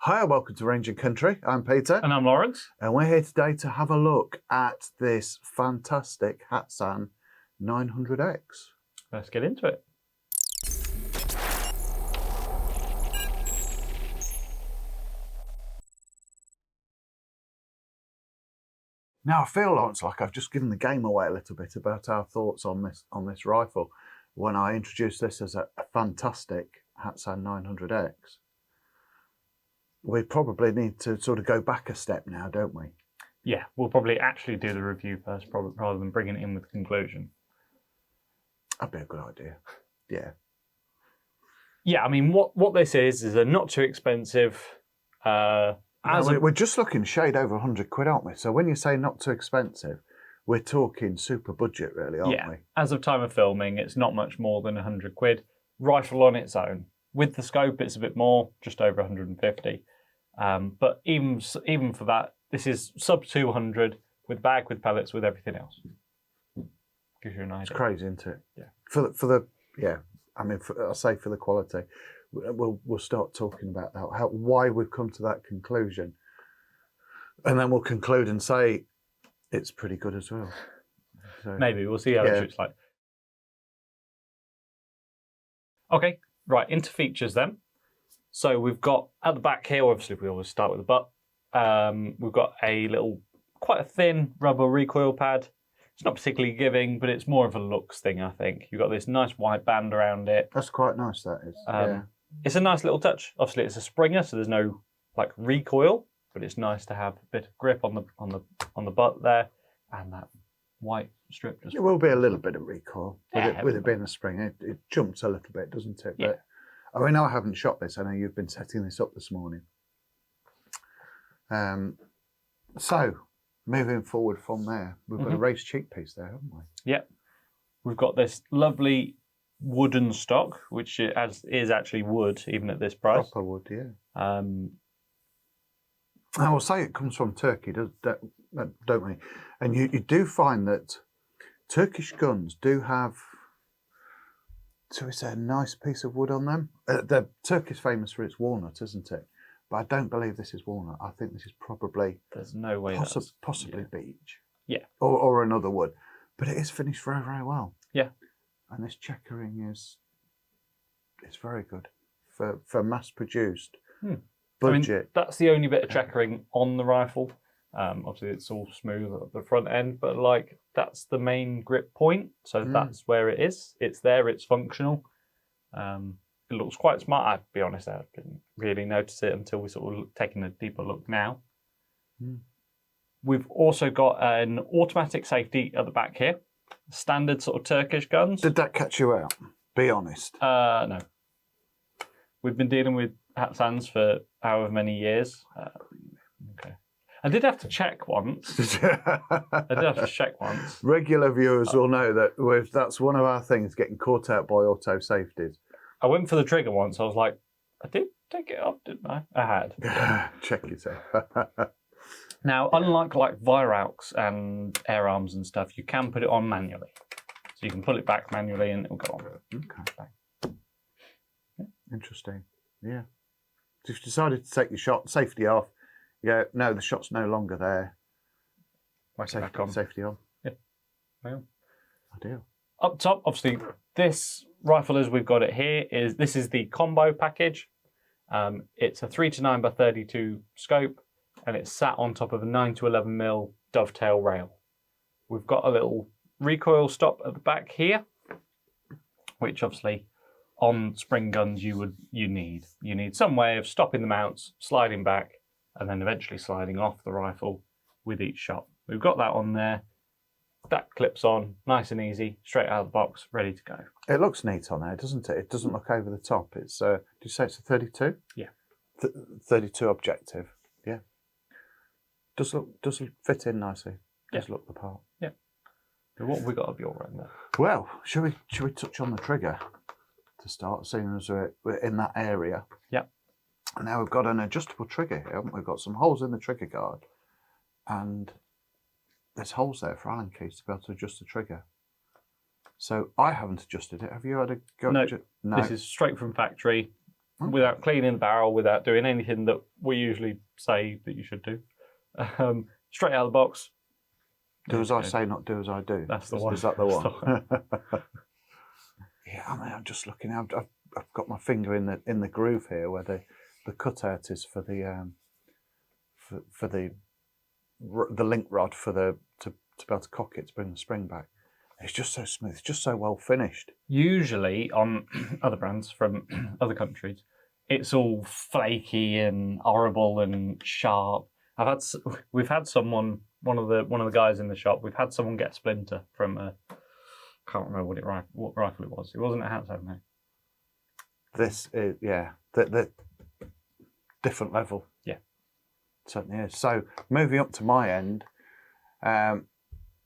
Hi, welcome to Range and Country. I'm Peter. And I'm Lawrence. And we're here today to have a look at this fantastic Hatsan 900X. Let's get into it. Now, I feel, Lawrence, like I've just given the game away a little bit about our thoughts on this rifle when I introduced this as a fantastic Hatsan 900X. We probably need to sort of go back a step now, don't we? Yeah, we'll probably actually do the review first, rather than bringing it in with the conclusion. That'd be a good idea. Yeah. Yeah, I mean, what this is a not too expensive. We're just looking shade over 100 quid, aren't we? So when you say not too expensive, we're talking super budget, really, aren't we? As of time of filming, it's not much more than 100 quid. Rifle on its own. With the scope, it's a bit more, just over 150. But even for that, this is sub 200 with bag, with pellets, with everything else. Gives you an idea. It's crazy, isn't it? Yeah. I'll say for the quality. We'll start talking about that, why we've come to that conclusion, and then we'll conclude and say it's pretty good as well. So, maybe we'll see how it shoots like. Okay, right, into features then. So we've got at the back here, obviously we always start with the butt. We've got a little, quite a thin rubber recoil pad. It's not particularly giving, but it's more of a looks thing, I think. You've got this nice white band around it. That's quite nice, that is. It's a nice little touch. Obviously, it's a Springer, so there's no like recoil, but it's nice to have a bit of grip on the butt there, and that white strip. It will be a little bit of recoil with it being a Springer. It jumps a little bit, doesn't it? Yeah. But I mean, I haven't shot this. I know you've been setting this up this morning. So moving forward from there, we've got a raised cheek piece there, haven't we? Yep. We've got this lovely wooden stock, which is actually wood, even at this price. Proper wood, yeah. I will say it comes from Turkey, don't we? And you do find that Turkish guns do have, so we say, a nice piece of wood on them. The Turkey's famous for its walnut, isn't it? But I don't believe this is walnut. I think this is probably there's no way possibly beech. Yeah. Or another wood. But it is finished very, very well. Yeah. And this checkering is very good for mass produced budget. I mean, that's the only bit of checkering on the rifle. Obviously, it's all smooth at the front end, but like that's the main grip point. So that's where it is. It's there. It's functional. It looks quite smart. I'll be honest, I didn't really notice it until we sort of taking a deeper look now. We've also got an automatic safety at the back here. Standard sort of Turkish guns. Did that catch you out? Be honest. No. We've been dealing with Hatsans for however many years. Okay. I did have to check once. Regular viewers will know that that's one of our things, getting caught out by auto safeties. I went for the trigger once. I was like, I did take it off, didn't I? I had. Check yourself. Now, unlike like Viraux and Air Arms and stuff, you can put it on manually. So you can pull it back manually and it'll go on. Okay. Yeah. Interesting. Yeah. So if you decided to take your shot, safety off, no, the shot's no longer there. Safety on. Yeah. Well, ideal. Up top, obviously, this rifle as we've got it here this is the combo package. It's a 3-9x32 scope, and it's sat on top of a 9-11mm dovetail rail. We've got a little recoil stop at the back here, which obviously on spring guns you need. You need some way of stopping the mounts, sliding back, and then eventually sliding off the rifle with each shot. We've got that on there. That clips on, nice and easy, straight out of the box, ready to go. It looks neat on there, doesn't it? It doesn't look over the top. It's, did you say it's a 32? Yeah. 32 objective. Yeah. Does fit in nicely. Does look the part. Yeah. So what have we got of your end there? Well, should we touch on the trigger to start, seeing as we're in that area? Yeah. And now we've got an adjustable trigger here, haven't we? We've got some holes in the trigger guard, and there's holes there for Allen keys to be able to adjust the trigger. So I haven't adjusted it. Have you had a go? No, this is straight from factory. without cleaning the barrel, without doing anything that we usually say that you should do. Straight out of the box. Do as I say, not do as I do. That's the one. Is that the That's one? the Yeah, I mean, I'm just looking. I've got my finger in the groove here where the cutout is for the for the link rod for to be able to cock it to bring the spring back. It's just so smooth. It's just so well finished. Usually on other brands from other countries, it's all flaky and horrible and sharp. We've had someone, one of the guys in the shop, we've had someone get a splinter from a, can't remember what rifle it was. It wasn't a Hatsan, no. This is the different level. Yeah, certainly is. So moving up to my end,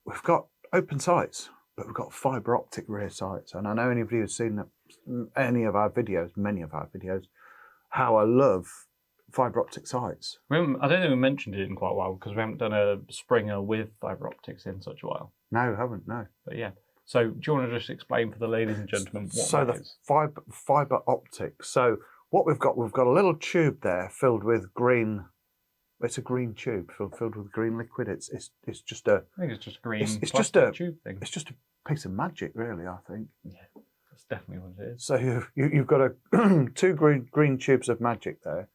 we've got open sights, but we've got fibre optic rear sights. And I know anybody who's seen many of our videos, how I love fibre optic sights. I don't think we mentioned it in quite a while because we haven't done a Springer with fibre optics in such a while. No, haven't, no. But yeah. So do you want to just explain for the ladies and gentlemen what that is? Fibre optic. So what we've got a little tube there filled with green. It's a green tube filled with green liquid. It's just a. I think it's just green. It's just a tube thing. It's just a piece of magic, really. I think. Yeah, that's definitely what it is. So you've got two green tubes of magic there,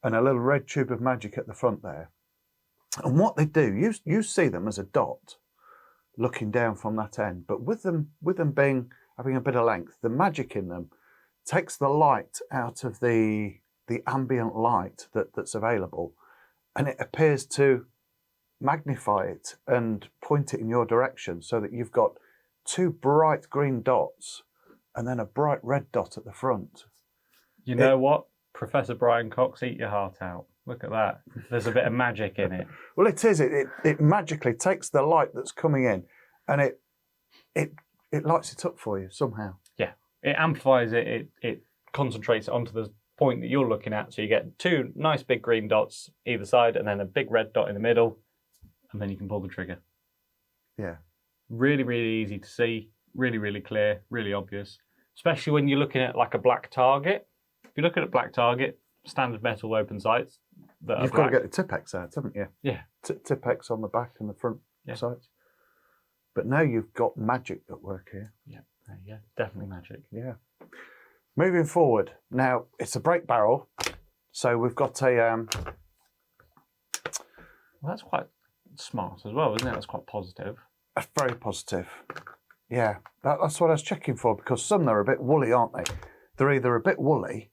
and a little red tube of magic at the front there. And what they do, you see them as a dot, looking down from that end. But with them having a bit of length, the magic in them takes the light out of the ambient light that's available, and it appears to magnify it and point it in your direction, so that you've got two bright green dots and then a bright red dot at the front. You know what? Professor Brian Cox, eat your heart out. Look at that. There's a bit of magic in it. Well, it is. It magically takes the light that's coming in, and it lights it up for you somehow. Yeah, it amplifies it. It concentrates it onto the point that you're looking at. So you get two nice big green dots either side, and then a big red dot in the middle, and then you can pull the trigger. Yeah. Really, really easy to see. Really, really clear. Really obvious. Especially when you're looking at like a black target. If you're looking at a black target, standard metal open sights. You've got to get the Tipex out, haven't you? Yeah. Tipex on the back and the front sights. But now you've got magic at work here. Yeah, there you go. Definitely magic. Yeah. Moving forward. Now, it's a break barrel. So we've got a... Well, that's quite smart as well, isn't it? That's quite positive. That's very positive. Yeah, that's what I was checking for, because some are a bit woolly, aren't they? They're either a bit woolly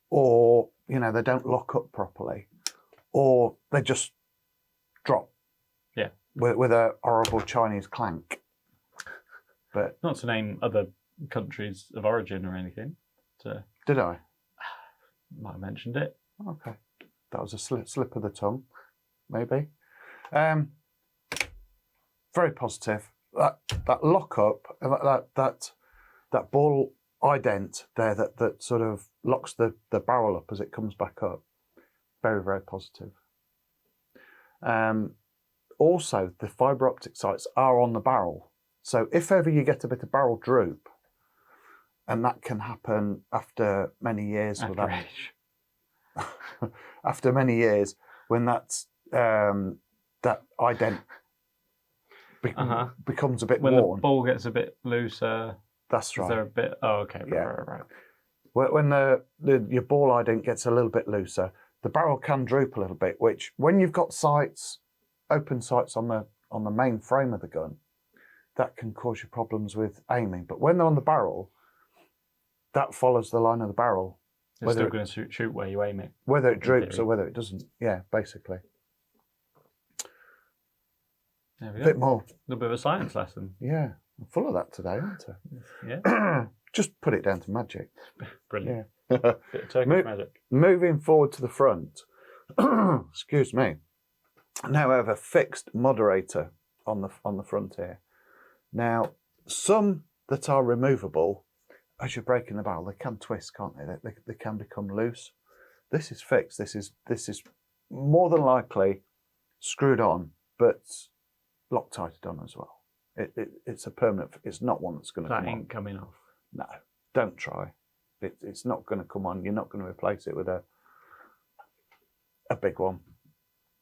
or, they don't lock up properly, or they just drop. Yeah. With a horrible Chinese clank. But not to name other countries of origin or anything. Did I? Might have mentioned it. Okay. That was a slip of the tongue, maybe. Very positive. That lock up, that ball ident there that sort of locks the barrel up as it comes back up. Very, very positive. Also, the fibre optic sights are on the barrel. So if ever you get a bit of barrel droop, and that can happen after many years. After many years, when that ident becomes a bit when worn. The ball gets a bit looser. That's right. Is there a bit? Oh, okay. Yeah. Right. When your ball ident gets a little bit looser, the barrel can droop a little bit. Which, when you've got sights, open sights on the main frame of the gun, that can cause you problems with aiming. But when they're on the barrel, that follows the line of the barrel. It's still going to shoot where you aim it. Whether it droops or whether it doesn't. Yeah, basically. There we go. A bit more. A little bit of a science lesson. Yeah, I'm full of that today, aren't I? Yeah. Just put it down to magic. Brilliant. Yeah. Bit of Turkish magic. Moving forward to the front. Excuse me. Now I have a fixed moderator on the front here. Now, some that are removable, as you're breaking the barrel, they can twist, can't they? They can become loose. This is fixed. This is more than likely screwed on, but Loctited on as well. It's a permanent. It's not one that's going to come That off. ain't coming off. No, don't try. It's not going to come on. You're not going to replace it with a big one.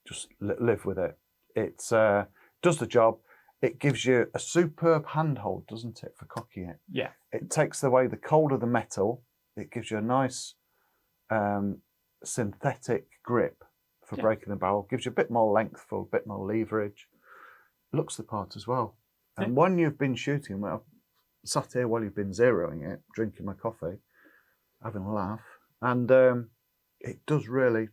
Just live with it. It's does the job. It gives you a superb handhold, doesn't it, for cocking it? Yeah. It takes away the cold of the metal. It gives you a nice synthetic grip for breaking the barrel. Gives you a bit more length for a bit more leverage. Looks the part as well. And when you've been shooting, well, I've sat here while you've been zeroing it, drinking my coffee, having a laugh, and it does really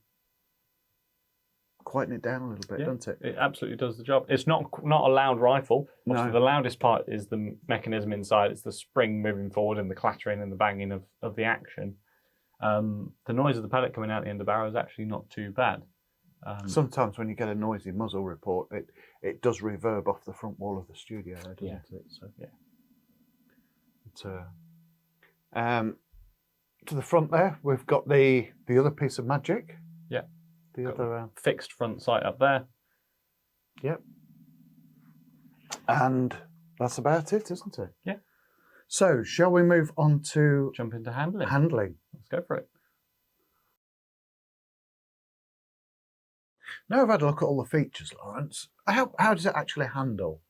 quieten it down a little bit, doesn't it? It absolutely does the job. It's not a loud rifle. Obviously, No. the loudest part is the mechanism inside. It's the spring moving forward and the clattering and the banging of the action. The noise of the pellet coming out the end of the barrel is actually not too bad. Sometimes when you get a noisy muzzle report, it does reverb off the front wall of the studio, doesn't it? So, to the front there, we've got the other piece of magic. Yeah. The other fixed front sight up there. Yep. And that's about it, isn't it? Yeah. So, shall we move on to Jump into handling. Let's go for it. Now I've had a look at all the features, Lawrence. How does it actually handle?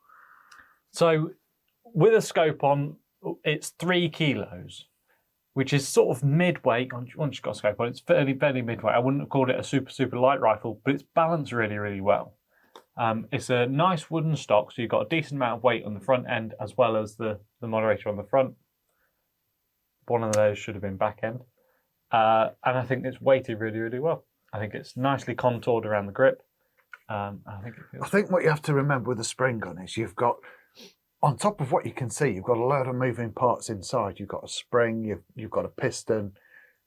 So, with a scope on, it's 3 kilos, which is sort of midweight. Once you've got a scope on, it's fairly midweight. I wouldn't have called it a super light rifle, but it's balanced really well. It's a nice wooden stock, so you've got a decent amount of weight on the front end as well as the moderator on the front. One of those should have been back end. And I think it's weighted really well. I think it's nicely contoured around the grip. I think what you have to remember with the spring gun is you've got, on top of what you can see, you've got a load of moving parts inside. You've got a spring, you've got a piston,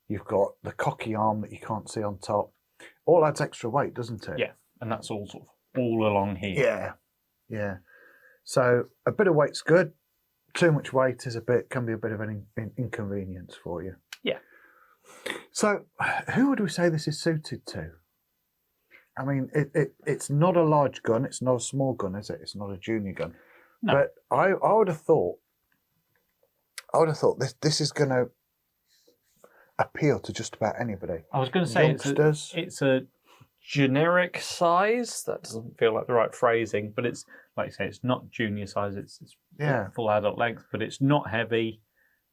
you've got the cocky arm that you can't see on top. All adds extra weight, doesn't it? Yeah, and that's all sort of all along here. Yeah. So a bit of weight's good. Too much weight can be a bit of an inconvenience for you. Yeah. So who would we say this is suited to? I mean, it's not a large gun. It's not a small gun, is it? It's not a junior gun. No. But I would have thought this is going to appeal to just about anybody. I was going to say youngsters. It's a generic size. That doesn't feel like the right phrasing, but it's like you say, it's not junior size. It's full adult length, but it's not heavy.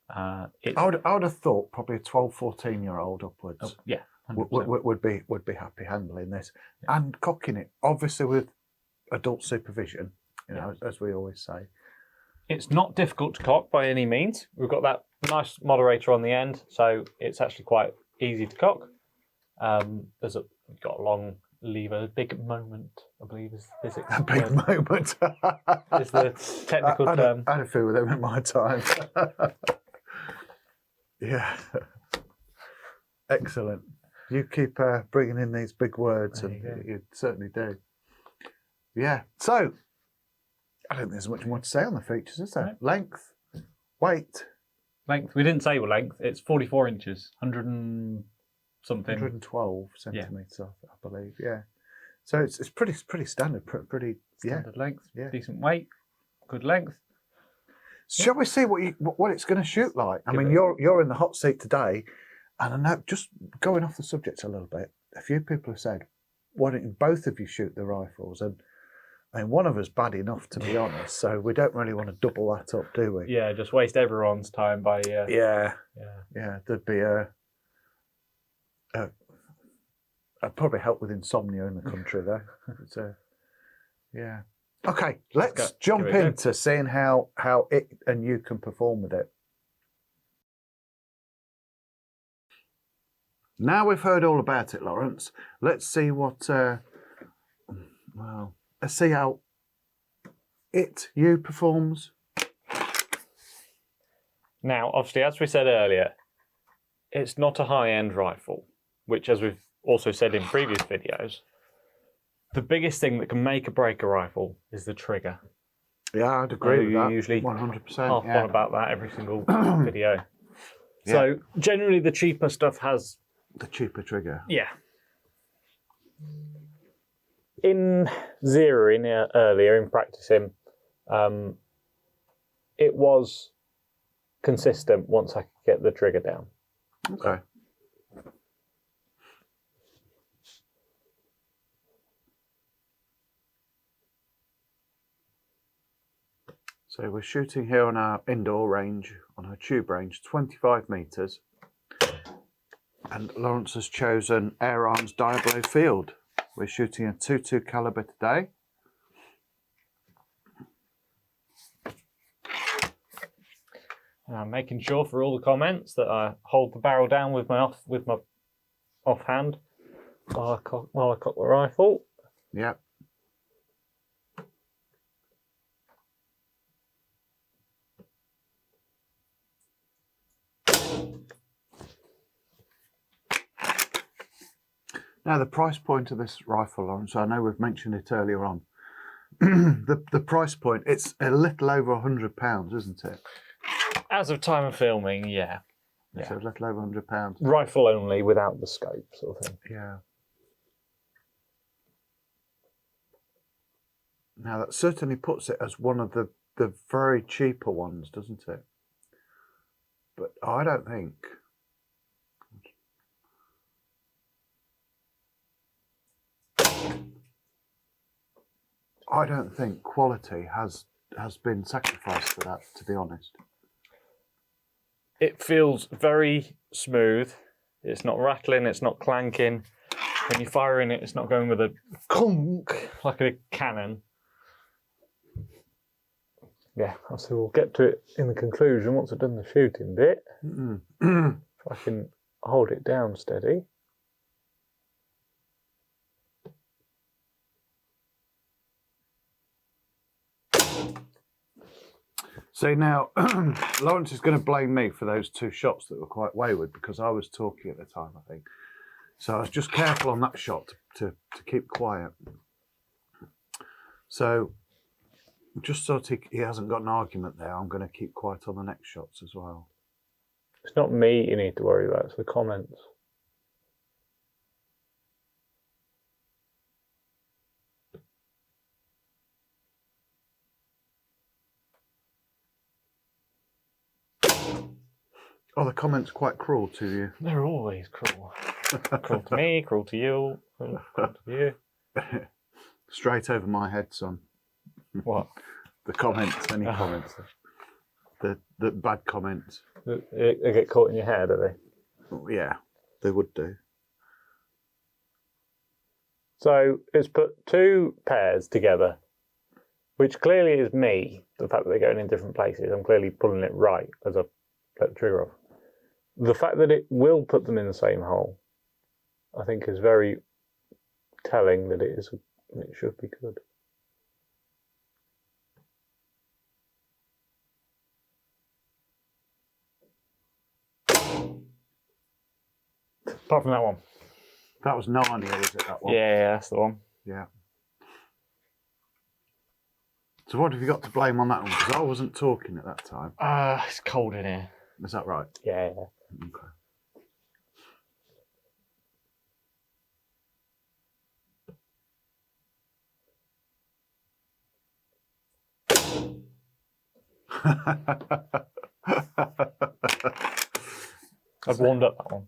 I would have thought probably a 12, 14-year-old upwards. Oh, yeah. Would be happy handling this and cocking it, obviously with adult supervision, as we always say. It's not difficult to cock by any means. We've got that nice moderator on the end, so it's actually quite easy to cock. We've got a long lever, big moment, I believe is physics. A big moment is the technical term. I had a feel with them at my time. Yeah. Excellent. You keep bringing in these big words, and you certainly do. Yeah. So, I don't think there's much more to say on the features, is there? No. Length, weight. Length. We didn't say length. It's 44 inches, 100 and something. 112 centimetres, I believe. Yeah. So it's pretty standard. Pretty standard length. Yeah. Decent weight. Good length. Shall we see what it's going to shoot like? I mean, you're in the hot seat today. And I know, just going off the subject a little bit, a few people have said, why don't you both of you shoot the rifles? And one of us bad enough, to be honest, so we don't really want to double that up, do we? Yeah, just waste everyone's time by... Yeah, there'd be I'd probably help with insomnia in the country, though. But, yeah. Okay, let's jump into seeing how it and you can perform with it. Now we've heard all about it, Lawrence, let's see let's see how you performs. Now, obviously, as we said earlier, it's not a high-end rifle, which, as we've also said in previous videos, the biggest thing that can make or break a rifle is the trigger. Yeah, I'd agree with that. Usually 100%. Harp on about that every single video. Yeah. So, generally, the cheaper stuff has... The cheaper trigger. Yeah. In zeroing earlier, in practicing, it was consistent once I could get the trigger down. Okay. So we're shooting here on our indoor range, on our tube range, 25 metres. And Lawrence has chosen Airguns Diablo Field. We're shooting a 2.2 calibre today. I'm making sure for all the comments that I hold the barrel down with my offhand while I cock the rifle. Yep. Now the price point of this rifle, Lawrence, I know we've mentioned it earlier on. the price point, it's a little over £100, isn't it? As of time of filming, yeah. So a little over £100. Rifle only without the scope sort of thing. Yeah. Now that certainly puts it as one of the very cheaper ones, doesn't it? But I don't think. I don't think quality has been sacrificed for that, to be honest. It feels very smooth. It's not rattling, it's not clanking. When you're firing it, it's not going with a clunk like a cannon. Yeah, so we'll get to it in the conclusion once I've done the shooting bit. If I can hold it down steady. See now, Lawrence is going to blame me for those two shots that were quite wayward because I was talking at the time, I think. So I was just careful on that shot to keep quiet. So just so he hasn't got an argument there, I'm going to keep quiet on the next shots as well. It's not me you need to worry about, it's the comments. Oh, the comments quite cruel to you. They're always cruel. Cruel to me, cruel to you, cruel to you. Straight over my head, son. What? The comments, any comments. The bad comments. They get caught in your hair, do they? Yeah, they would do. So it's put two pairs together, which clearly is me, the fact that they're going in different places. I'm clearly pulling it right as I let the trigger off. The fact that it will put them in the same hole, I think, is very telling that it should be good. Apart from that one. That was Narnia, was it, that one? Yeah, that's the one. Yeah. So what have you got to blame on that one? Because I wasn't talking at that time. It's cold in here. Is that right? Yeah. Okay. I've warmed up that one.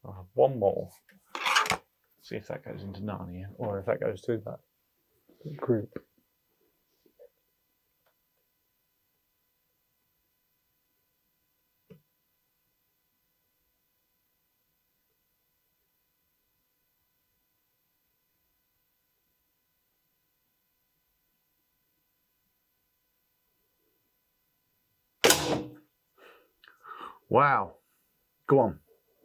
I'll have one more. See if that goes into Narnia or if that goes to that group. Wow. Go on.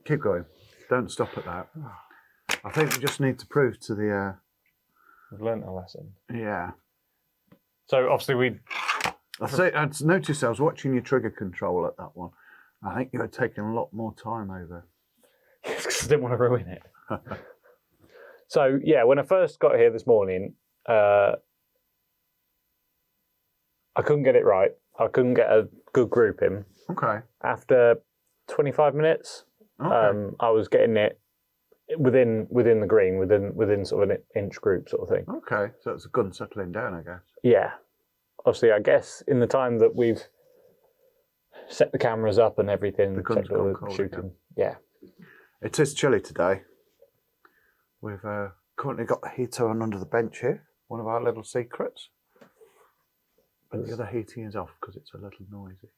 Keep going. Don't stop at that. I think we just need to prove to the... We've learnt a lesson. Yeah. So obviously I noticed I was watching your trigger control at that one. I think you were taking a lot more time over. because I didn't want to ruin it. So yeah, when I first got here this morning, I couldn't get it right. I couldn't get a good group in. Okay. After 25 minutes, Okay. I was getting it within the green, within sort of an inch group sort of thing. Okay, so it's a gun settling down, I guess. Yeah. obviously, I guess in the time that we've set the cameras up and everything, The gun's checked all gone the cold shooting. again. Yeah. It is chilly today. We've currently got the heater on under the bench here, one of our little secrets. But the other heating is off because it's a little noisy.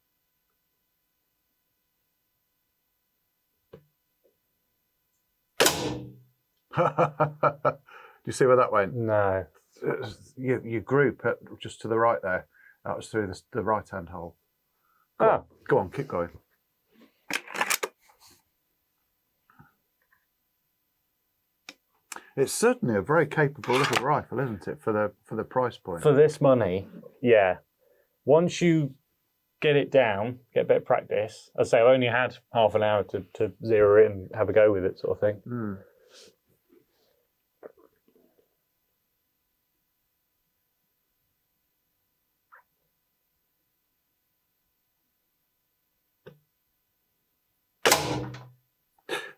Do you see where that went? No. Your group just to the right there. That was through the right-hand hole. Go on, keep going. It's certainly a very capable little rifle, isn't it, for the price point? For this money, yeah. Once you get it down, get a bit of practice. As I say, I've only had half an hour to zero it and have a go with it, sort of thing. Mm.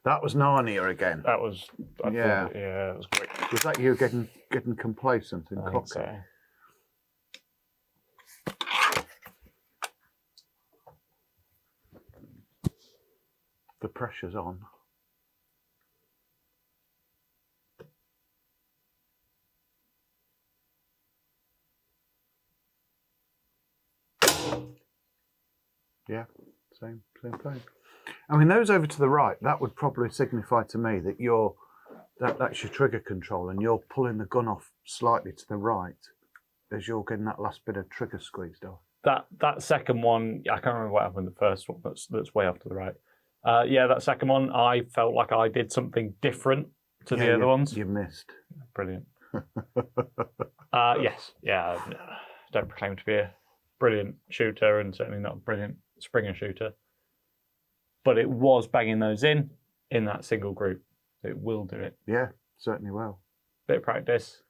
That was Narnia again. That was, Yeah. That was great. Was that you getting complacent and I think cocky? so. The pressure's on. Yeah, same thing. I mean, those over to the right, that would probably signify to me that that's your trigger control, and you're pulling the gun off slightly to the right as you're getting that last bit of trigger squeezed off. That second one, I can't remember what happened. The first one that's way off to the right. Yeah, that second one, I felt like I did something different to the other ones. You missed. Brilliant. Yes, yeah. I don't proclaim to be a brilliant shooter, and certainly not a brilliant Springer shooter. But it was banging those in that single group. It will do it. Yeah, certainly will. Bit of practice.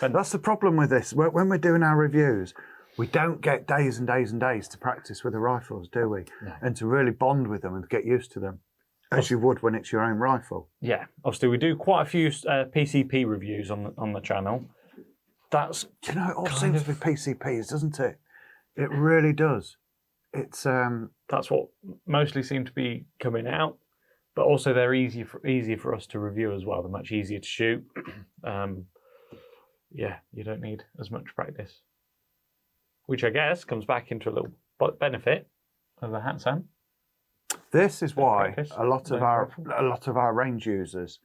That's the problem with this. When we're doing our reviews, we don't get days and days and days to practice with the rifles, do we? No. And to really bond with them and get used to them, as you would when it's your own rifle. Yeah, obviously we do quite a few PCP reviews on the channel. That's You know, it all seems to be PCPs, doesn't it? It really does. It's that's what mostly seem to be coming out, but also they're easy for us to review as well. They're much easier to shoot. Yeah, you don't need as much practice, which I guess comes back into a little benefit of the Hatsan. This is why practice, a lot of our range users,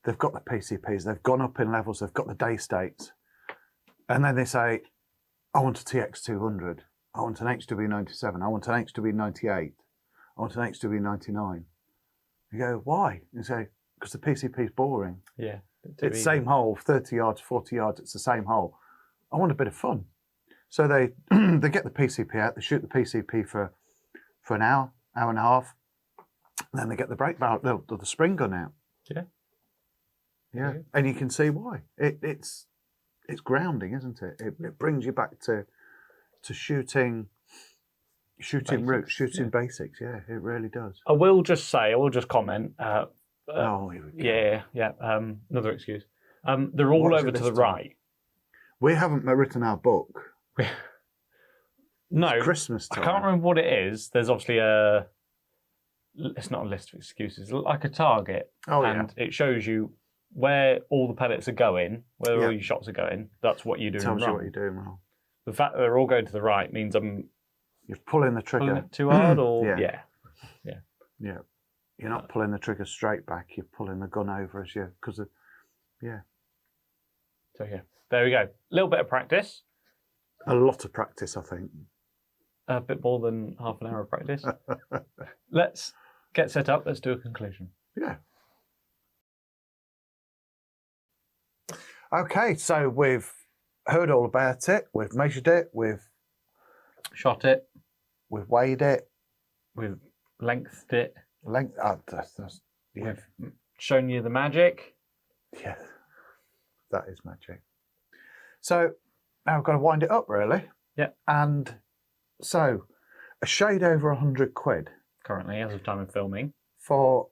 they've got the PCPs, they've gone up in levels, they've got the day states, and then they say, I want a TX200, I want an HW97, I want an HW98, I want an HW99. You go, why? You say, because the PCP is boring. Yeah. It's the same hole, 30 yards, 40 yards, it's the same hole. I want a bit of fun. So they they get the PCP out, they shoot the PCP for an hour and a half, and then they get the brake barrel, the spring gun out. Yeah. And you can see why. It's grounding, isn't it? It brings you back to shooting Basics, roots, shooting basics. Yeah, it really does. I will just comment. Here we go. Yeah. Another excuse. They're all Watch over it to the this time. right. We haven't written our book. No, It's Christmas I time. can't remember what it is. There's obviously it's not a list of excuses, like a target. Oh, and it shows you where all the pellets are going, where all your shots are going. That's what you're doing Tells wrong. you what you're doing wrong. The fact that they're all going to the right means I'm You're pulling the trigger. pulling it too hard, or Yeah. You're not pulling the trigger straight back. You're pulling the gun over as you So yeah, there we go. A little bit of practice. A lot of practice, I think. A bit more than half an hour of practice. Let's get set up. Let's do a conclusion. Yeah. Okay, so we've heard all about it. We've measured it. We've Shot it. we've weighed it. We've lengthed it. Length. Yeah. We've shown you the magic. Yeah. That is magic. So now I've got to wind it up, really. Yeah. And so a shade over £100 Currently, as of time of filming. for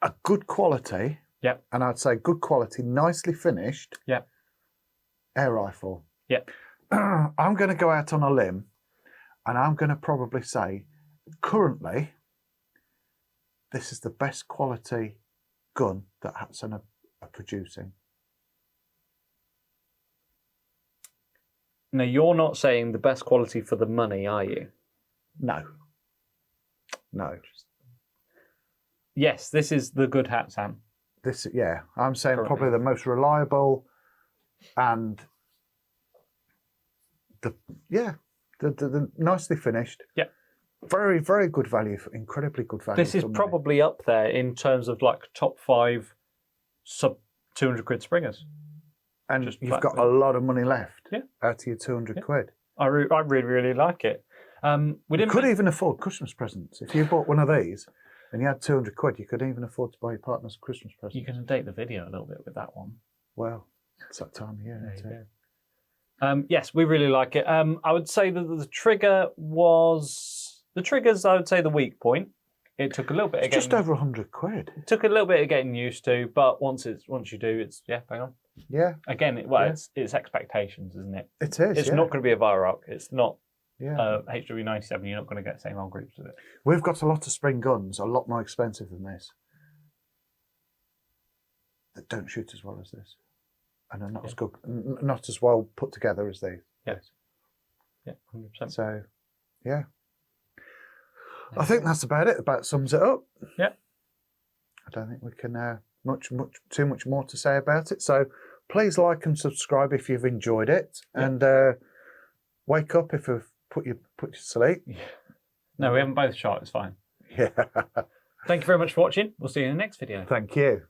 a good quality. Yep. And I'd say good quality, nicely finished. Yep. Air rifle. Yep. I'm going to go out on a limb, and I'm going to probably say, currently, this is the best quality gun that Hatsan are producing. Now, you're not saying the best quality for the money, are you? No. Yes, this is the good Hatsan. I'm saying Currently. probably the most reliable, and the nicely finished. Yeah. Very, very good value. Incredibly good value. This is for money. probably up there in terms of like top 5 sub 200 quid springers. And Just you've flat got rate. a lot of money left. Yeah. Out of your 200 quid. I really, really like it. We You didn't could even afford Christmas presents. If you bought one of these and you had 200 quid, you could even afford to buy your partner's Christmas present. You can date the video a little bit with that one. Well, it's that time of year, There isn't you it? go. Yes, we really like it. I would say that the triggers. I would say the weak point. It took a little bit. It's just over 100 quid. It took a little bit of getting used to, but once you do, it's bang on. Yeah. Again, it's expectations, isn't it? It is. It's not going to be a Viroc. It's not Yeah. HW97. You're not going to get the same old groups with it. We've got a lot of spring guns, a lot more expensive than this, that don't shoot as well as this, and are not as good, not as well put together as these. Yes. Yeah, 100%. So, yeah. I think that's about it. About sums it up. Yeah. I don't think we can too much more to say about it. So please like and subscribe if you've enjoyed it, and wake up if we've put you to sleep. Yeah. No, we haven't both shot. It's fine. Yeah. Thank you very much for watching. We'll see you in the next video. Thank you.